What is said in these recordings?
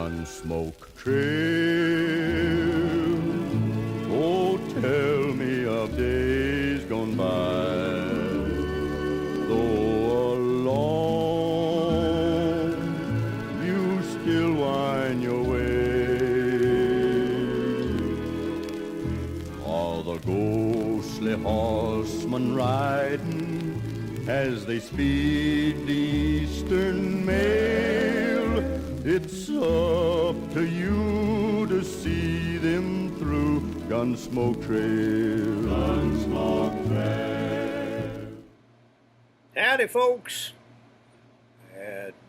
gun smoke trail. Oh, tell me of days gone by, though alone you still wind your way. All the ghostly horsemen riding as they speed the eastern mail. It's up to you to see them through Gunsmoke Trail. Gunsmoke Trail. Howdy, folks.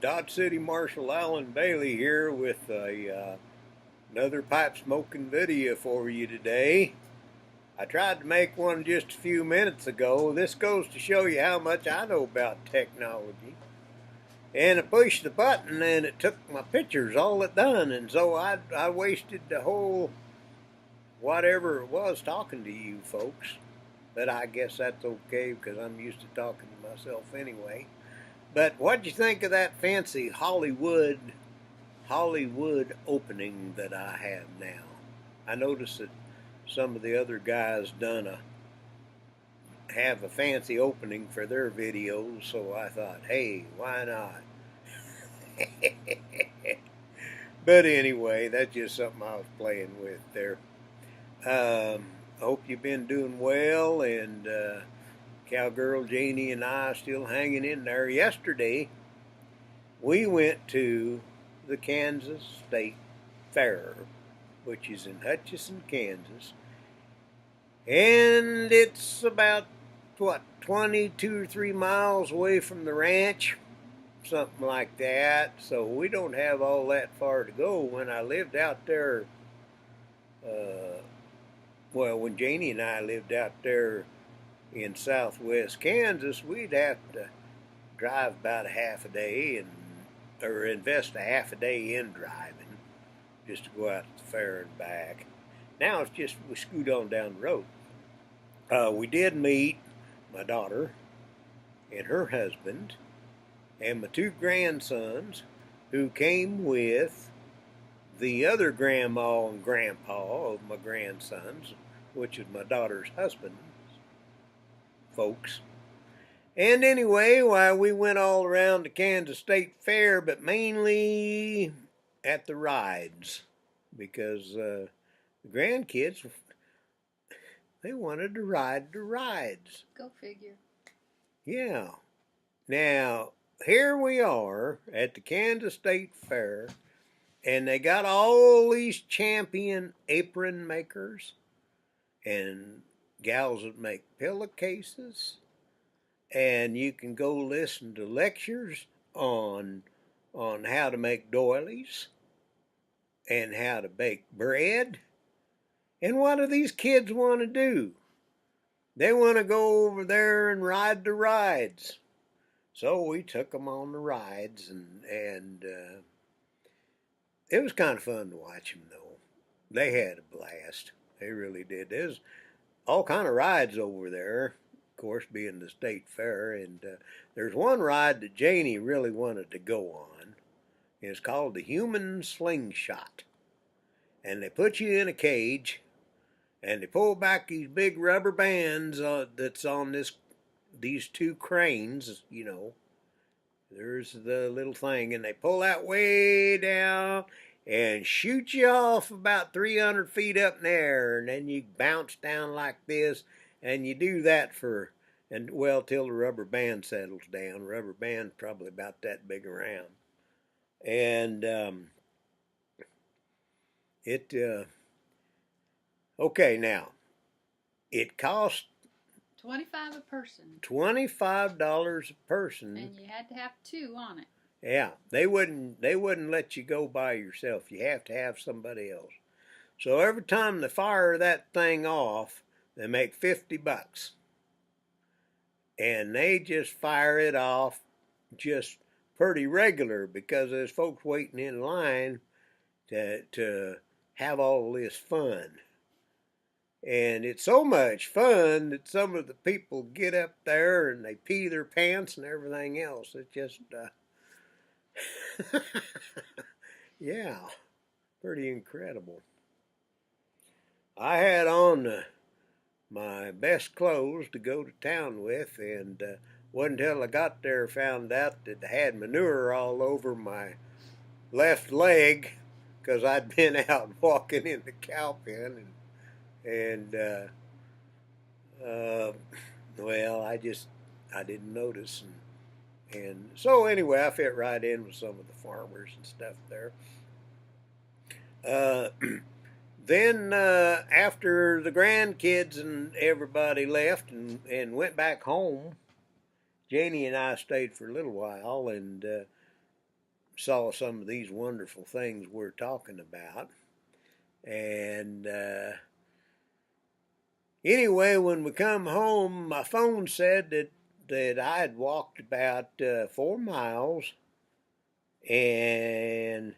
Dodge City Marshal Alan Bailey here with another pipe smoking video for you today. I tried to make one just a few minutes ago. This goes to show you how much I know about technology. And I pushed the button and it took my pictures, all it done. And so I wasted the whole whatever it was talking to you folks. But I guess that's okay because I'm used to talking to myself anyway. But what'd you think of that fancy Hollywood opening that I have now? I noticed that some of the other guys have a fancy opening for their videos, so I thought, hey, why not? But anyway, that's just something I was playing with there. I hope you've been doing well, and Cowgirl Janie and I are still hanging in there. Yesterday, we went to the Kansas State Fair, which is in Hutchinson, Kansas. And it's about, 22 or 3 miles away from the ranch, something like that. So we don't have all that far to go. When I lived out there, when Janie and I lived out there in southwest Kansas, we'd have to drive about a half a day or invest a half a day in driving just to go out to the fair and back. Now it's just we scoot on down the road. We did meet my daughter and her husband and my 2 grandsons who came with the other grandma and grandpa of my grandsons, which is my daughter's husband's folks. And anyway, we went all around the Kansas State Fair, but mainly at the rides because the grandkids, they wanted to ride the rides. Go figure. Yeah. Now, here we are at the Kansas State Fair, and they got all these champion apron makers and gals that make pillowcases, and you can go listen to lectures on how to make doilies and how to bake bread. And what do these kids want to do? They want to go over there and ride the rides. So we took them on the rides, and it was kind of fun to watch them, though. They had a blast. They really did. There's all kind of rides over there, of course, being the state fair. And there's one ride that Janie really wanted to go on. It's called the Human Slingshot. And they put you in a cage, and they pull back these big rubber bands that's on these 2 cranes, you know. There's the little thing, and they pull that way down and shoot you off about 300 feet up in the air, and then you bounce down like this, and you do that till the rubber band settles down. Rubber band probably about that big around. And okay, now, it cost $25 a person. $25 a person. And you had to have 2 on it. Yeah, they wouldn't let you go by yourself. You have to have somebody else. So every time they fire that thing off, they make $50. And they just fire it off just pretty regular because there's folks waiting in line to have all this fun. And it's so much fun that some of the people get up there and they pee their pants and everything else. It's just, yeah. Pretty incredible. I had on my best clothes to go to town with, and wasn't until I got there found out that I had manure all over my left leg because I'd been out walking in the cow pen, and well, I didn't notice, and so anyway, I fit right in with some of the farmers and stuff there. Uh, Then after the grandkids and everybody left and went back home, Janie and I stayed for a little while and saw some of these wonderful things we're talking about. And anyway, when we come home, my phone said that I had walked about 4 miles, and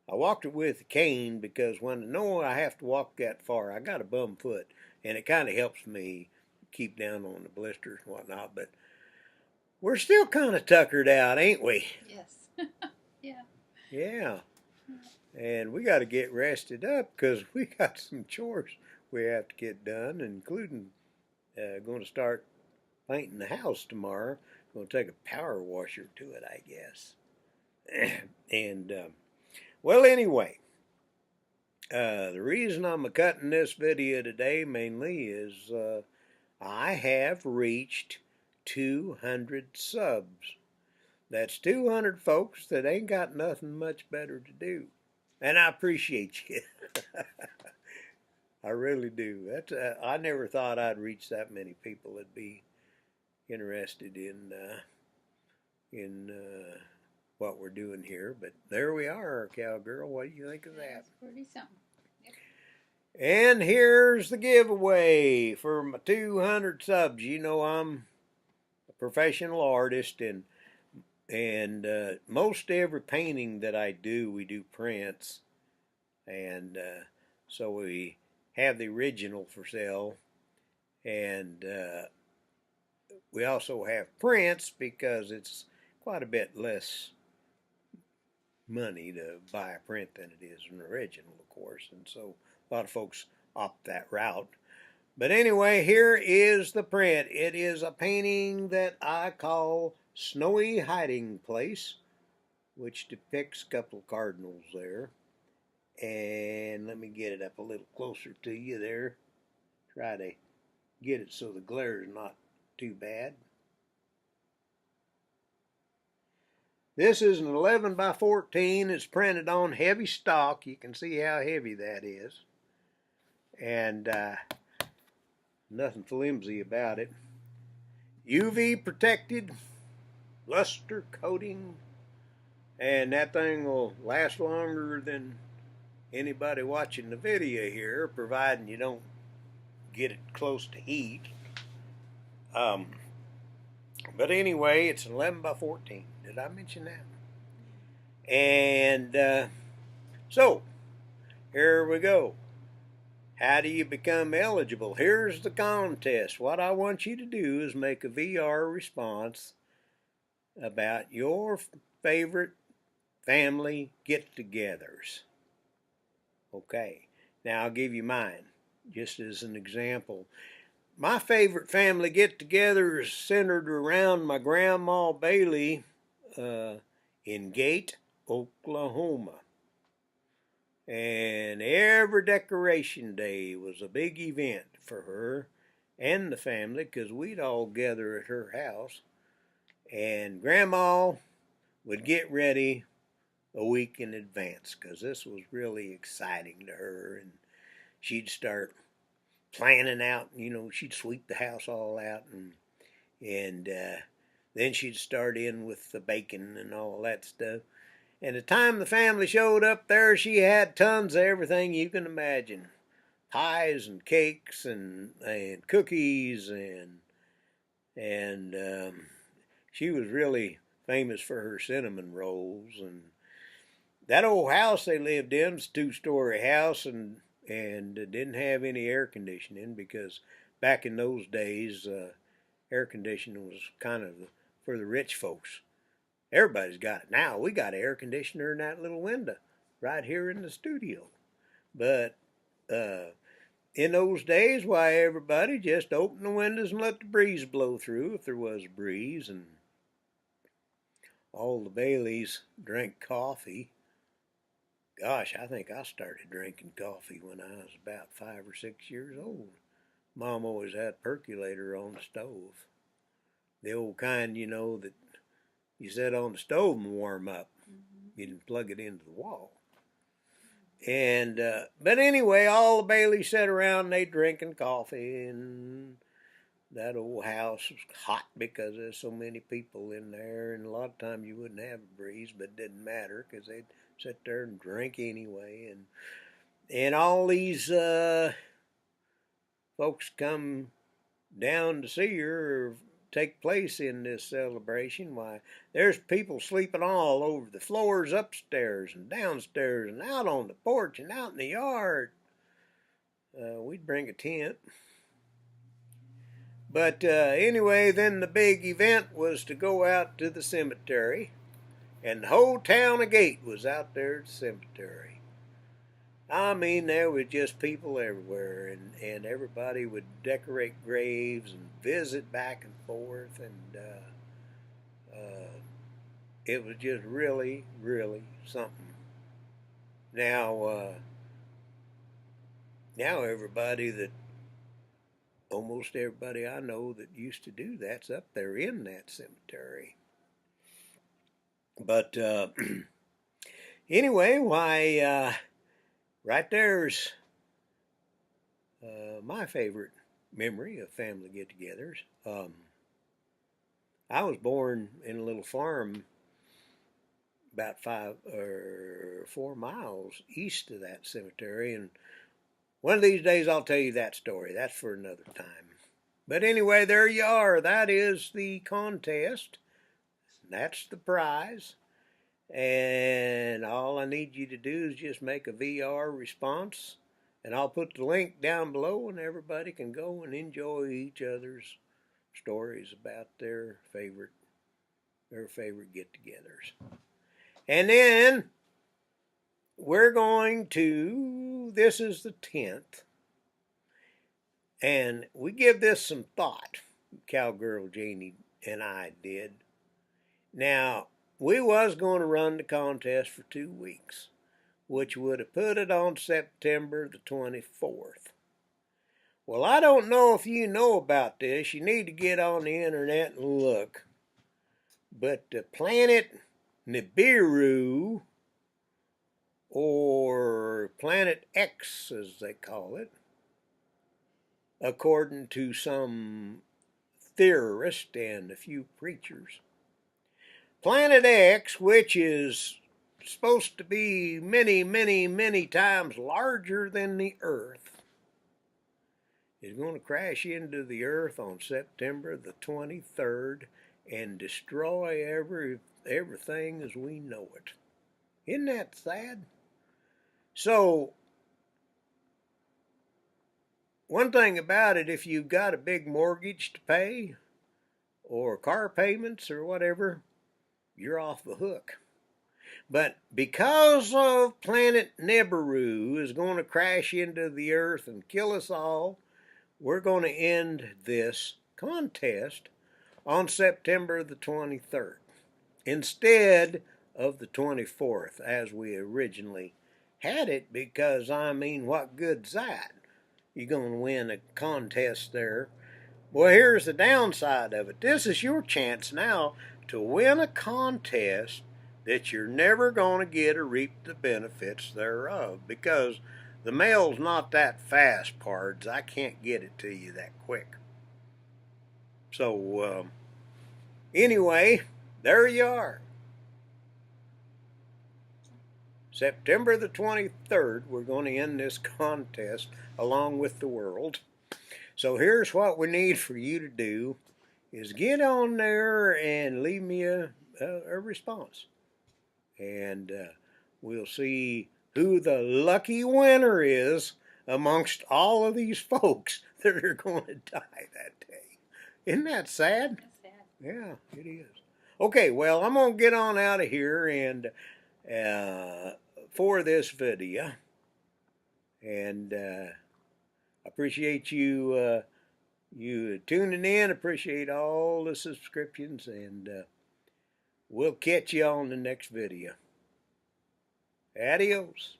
I walked it with a cane because when I know I have to walk that far, I got a bum foot, and it kind of helps me keep down on the blisters and whatnot. But we're still kind of tuckered out, ain't we? Yes. Yeah. Yeah. And we got to get rested up because we got some chores we have to get done, including going to start painting the house tomorrow. Going to take a power washer to it, I guess. And well, anyway, the reason I'm cutting this video today mainly is I have reached 200 subs. That's 200 folks that ain't got nothing much better to do. And I appreciate you. I really do. That's I never thought I'd reach that many people that'd be interested in what we're doing here. But there we are, cowgirl. What do you think of that? That's pretty something. Yep. And here's the giveaway for my 200 subs. You know I'm a professional artist, and most every painting that I do, we do prints, and so we have the original for sale, and we also have prints because it's quite a bit less money to buy a print than it is an original, of course, and so a lot of folks opt that route. But anyway, here is the print. It is a painting that I call Snowy Hiding Place, which depicts a couple of cardinals there. And let me get it up a little closer to you there. Try to get it so the glare is not too bad. This is an 11 by 14. It's printed on heavy stock. You can see how heavy that is. And nothing flimsy about it. UV protected, luster coating, and that thing will last longer than anybody watching the video here, providing you don't get it close to heat. But anyway, it's 11 by 14. Did I mention that? And so, here we go. How do you become eligible? Here's the contest. What I want you to do is make a VR response about your favorite family get-togethers. Okay, now I'll give you mine, just as an example. My favorite family get-together is centered around my grandma Bailey in Gate, Oklahoma. And every decoration day was a big event for her and the family because we'd all gather at her house. And Grandma would get ready a week in advance because this was really exciting to her. And she'd start planning out, you know, she'd sweep the house all out, and then she'd start in with the bacon and all that stuff. And the time the family showed up there, she had tons of everything you can imagine. Pies and cakes and cookies and she was really famous for her cinnamon rolls. And that old house they lived in was a 2-story house and didn't have any air conditioning because back in those days, air conditioning was kind of for the rich folks. Everybody's got it now. We got an air conditioner in that little window right here in the studio. But in those days, why, everybody just opened the windows and let the breeze blow through if there was a breeze, and all the Baileys drank coffee. Gosh, I think I started drinking coffee when I was about 5 or 6 years old. Mom always had a percolator on the stove. The old kind, you know, that you set on the stove and warm up. You didn't plug it into the wall. And but anyway, all the Baileys sat around and they drinking coffee, and that old house was hot because there's so many people in there, and a lot of times you wouldn't have a breeze, but it didn't matter because they'd sit there and drink anyway. And all these folks come down to see her or take place in this celebration. Why, there's people sleeping all over the floors, upstairs and downstairs and out on the porch and out in the yard. We'd bring a tent. But anyway, then the big event was to go out to the cemetery, and the whole town of Gate was out there at the cemetery. I mean, there were just people everywhere, and everybody would decorate graves and visit back and forth, and it was just really, really something. Now almost everybody I know that used to do that's up there in that cemetery. But anyway, why, right there's my favorite memory of family get-togethers. I was born in a little farm about 5 or 4 miles east of that cemetery, and one of these days I'll tell you that story. That's for another time. But anyway, there you are. That is the contest. That's the prize. And all I need you to do is just make a VR response, and I'll put the link down below, and everybody can go and enjoy each other's stories about their favorite get-togethers. And then we're going to, this is the 10th, and we give this some thought, Cowgirl Janie and I did. Now, we was going to run the contest for 2 weeks, which would have put it on September the 24th. Well, I don't know if you know about this. You need to get on the internet and look. But the planet Nibiru, or Planet X as they call it, according to some theorists and a few preachers, Planet X, which is supposed to be many, many, many times larger than the Earth, is going to crash into the Earth on September the 23rd and destroy everything as we know it. Isn't that sad? So, one thing about it, if you've got a big mortgage to pay, or car payments or whatever, you're off the hook. But because of Planet Nibiru is going to crash into the Earth and kill us all, we're going to end this contest on September the 23rd instead of the 24th as we originally had it, because, I mean, what good's that? You're going to win a contest there. Well, here's the downside of it. This is your chance now to win a contest that you're never going to get or reap the benefits thereof, because the mail's not that fast, pards. I can't get it to you that quick. So, anyway, there you are. September the 23rd, we're going to end this contest along with the world. So here's what we need for you to do, is get on there and leave me a response. And we'll see who the lucky winner is amongst all of these folks that are going to die that day. Isn't that sad? That's sad. Yeah, it is. Okay, well, I'm going to get on out of here, and for this video. And appreciate you tuning in. Appreciate all the subscriptions, and we'll catch you on the next video. Adios.